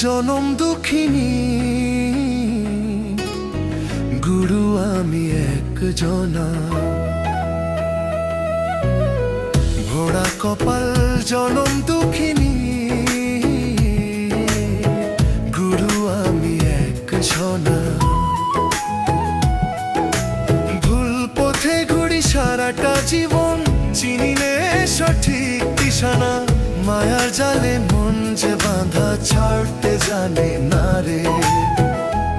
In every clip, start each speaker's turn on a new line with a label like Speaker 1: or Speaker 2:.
Speaker 1: জনম দুঃখিনী, গুরু আমি একজনা। ভোড়া কপাল জনম দুঃখিনী, গুরু আমি একজনা। ভুল পথে ঘুরি সারাটা জীবন, চিনি নে সঠিক দিশানা। মায়ার জালে মন যে বাঁধা ছাড়তে জানে না রে।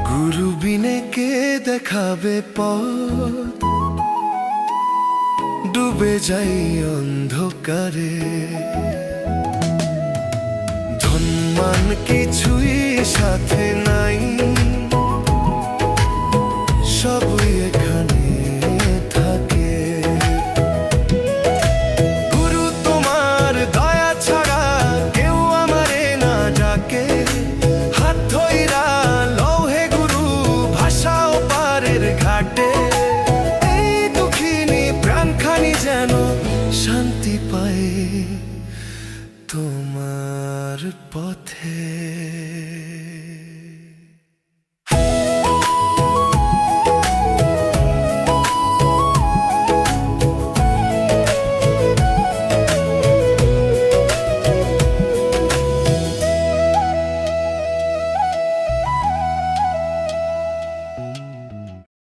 Speaker 1: গুরু বিনে কে দেখাবে পথ, ডুবে যাই অন্ধকারে। ধনমান কিছুই সাথে নাই, সবই এখানে থাকে। গুরু তোমার দয়া ছাড়া কেউ আমারে না ডাকে। হাত ধইরা লৌহে গুরু ভাষাও পারের ঘাটে। এই দুঃখিনী প্রাণখানি যেন শান্তি পায় তোমার